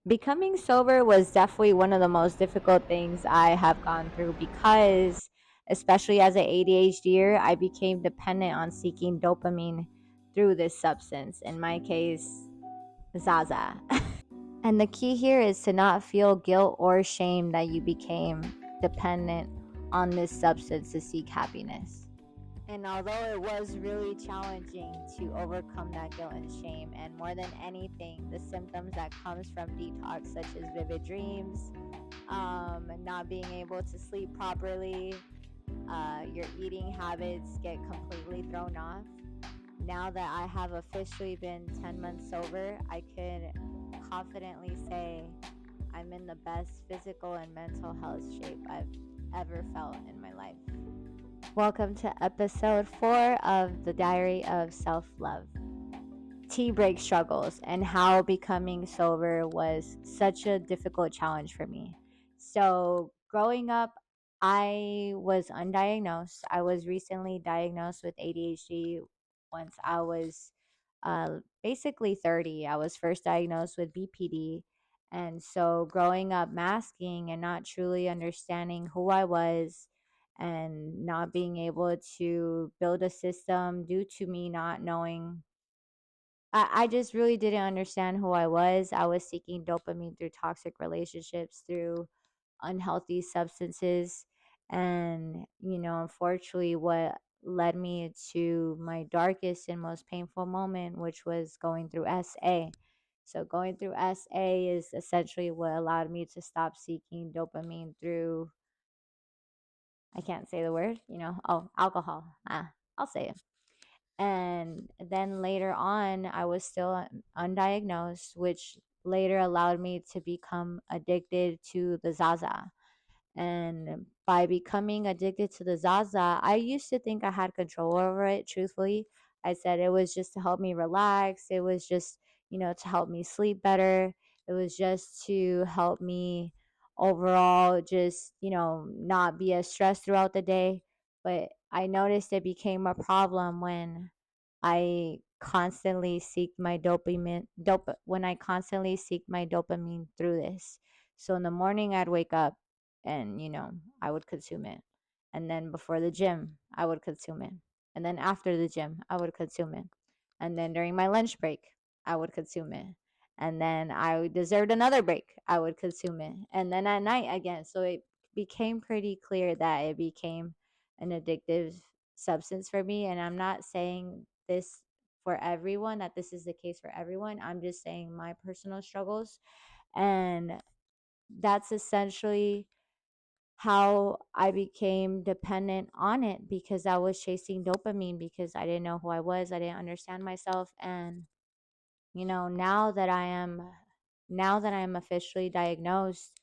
Becoming sober was definitely one of the most difficult things I have gone through because, especially as an ADHD-er, I became dependent on seeking dopamine through this substance. In my case, Zaza. And the key here is to not feel guilt or shame that you became dependent on this substance to seek happiness. And although it was really challenging to overcome that guilt and shame, and more than anything, the symptoms that comes from detox, such as vivid dreams, not being able to sleep properly, your eating habits get completely thrown off. Now that I have officially been 10 months sober, I can confidently say I'm in the best physical and mental health shape I've ever felt in my life. Welcome to episode 4 of the Diary of Self Love. Tea break struggles and how becoming sober was such a difficult challenge for me. So, growing up, I was undiagnosed. I was recently diagnosed with ADHD once I was basically 30. I was first diagnosed with BPD. And so, growing up masking and not truly understanding who I was and not being able to build a system due to me not knowing, I just really didn't understand who I was. I was seeking dopamine through toxic relationships, through unhealthy substances. And, unfortunately, what led me to my darkest and most painful moment, which was going through SA. So, going through SA is essentially what allowed me to stop seeking dopamine through, I can't say the word, alcohol. I'll say it. And then later on, I was still undiagnosed, which later allowed me to become addicted to the Zaza. And by becoming addicted to the Zaza, I used to think I had control over it, truthfully. I said it was just to help me relax. It was just, to help me sleep better. It was just to help me overall just, not be as stressed throughout the day. But I noticed it became a problem when I constantly seek my when I constantly seek my dopamine through this. So in the morning I'd wake up and I would consume it. And then before the gym, I would consume it. And then after the gym, I would consume it. And then during my lunch break, I would consume it. And then I deserved another break, I would consume it. And then at night again. So it became pretty clear that it became an addictive substance for me. And I'm not saying this for everyone, that this is the case for everyone. I'm just saying my personal struggles. And that's essentially how I became dependent on it, because I was chasing dopamine because I didn't know who I was. I didn't understand myself. And, now that I am officially diagnosed,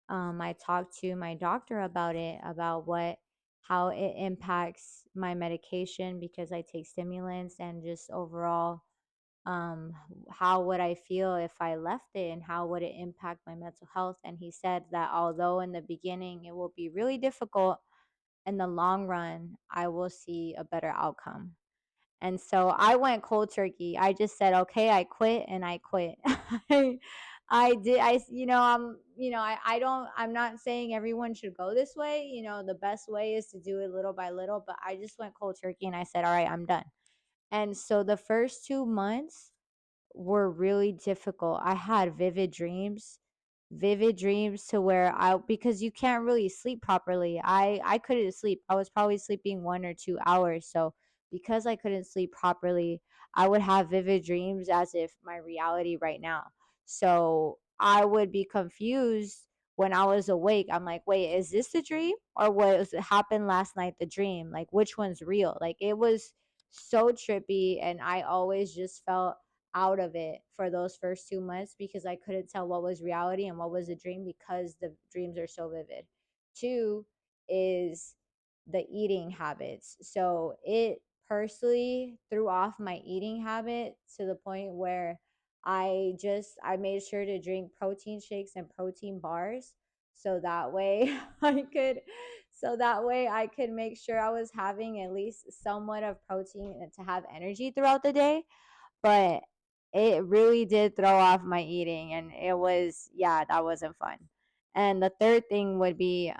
I talked to my doctor about it, about how it impacts my medication because I take stimulants, and just overall, um how would I feel if I left it, and how would it impact my mental health. And he said that although in the beginning it will be really difficult, in the long run I will see a better outcome. And so I went cold turkey. I just said, okay, I quit, and I quit. I did. I don't, I'm not saying everyone should go this way. The best way is to do it little by little, but I just went cold turkey and I said, all right, I'm done. And so the first 2 months were really difficult. I had vivid dreams to where because you can't really sleep properly. I couldn't sleep. I was probably sleeping 1 or 2 hours. So because I couldn't sleep properly, I would have vivid dreams as if my reality right now. So I would be confused when I was awake. I'm like, wait, is this the dream, or what happened last night the dream? Like, which one's real? Like, it was so trippy, and I always just felt out of it for those first 2 months because I couldn't tell what was reality and what was a dream because the dreams are so vivid. Two is the eating habits. So it personally threw off my eating habit to the point where I made sure to drink protein shakes and protein bars, so that way I could make sure I was having at least somewhat of protein to have energy throughout the day. But it really did throw off my eating, and it was, yeah, that wasn't fun. And the third thing would be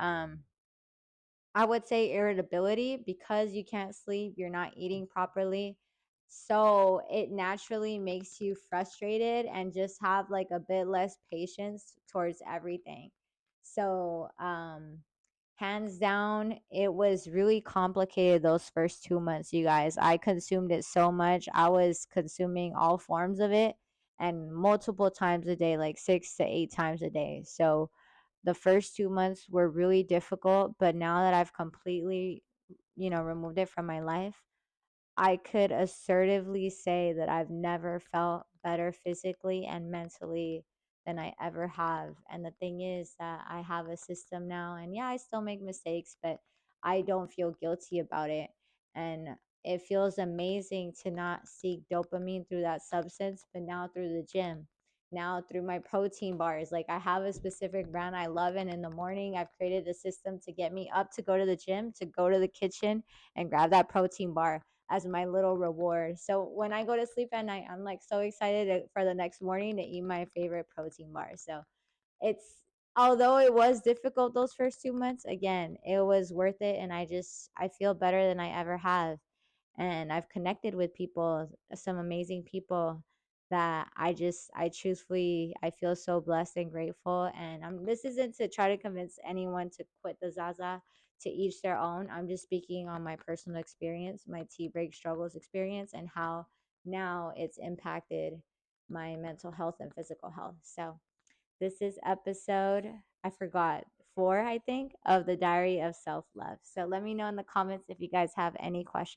I would say irritability, because you can't sleep, you're not eating properly. So it naturally makes you frustrated and just have like a bit less patience towards everything. So, hands down, it was really complicated those first 2 months, you guys. I consumed it so much. I was consuming all forms of it and multiple times a day, like 6 to 8 times a day. So, the first 2 months were really difficult, but now that I've completely, removed it from my life, I could assertively say that I've never felt better physically and mentally than I ever have. And the thing is that I have a system now, and yeah, I still make mistakes, but I don't feel guilty about it. And it feels amazing to not seek dopamine through that substance, but now through the gym. Now through my protein bars. Like, I have a specific brand I love, and in the morning I've created a system to get me up to go to the gym, to go to the kitchen and grab that protein bar as my little reward. So when I go to sleep at night, I'm like so excited for the next morning to eat my favorite protein bar. So it's, although it was difficult those first 2 months, again, it was worth it, and I feel better than I ever have. And I've connected with people, some amazing people, that I truthfully, I feel so blessed and grateful. And this isn't to try to convince anyone to quit the Zaza, to each their own. I'm just speaking on my personal experience, my tea break struggles experience, and how now it's impacted my mental health and physical health. So this is episode, I forgot, 4, I think, of the Diary of Self Love. So let me know in the comments if you guys have any questions.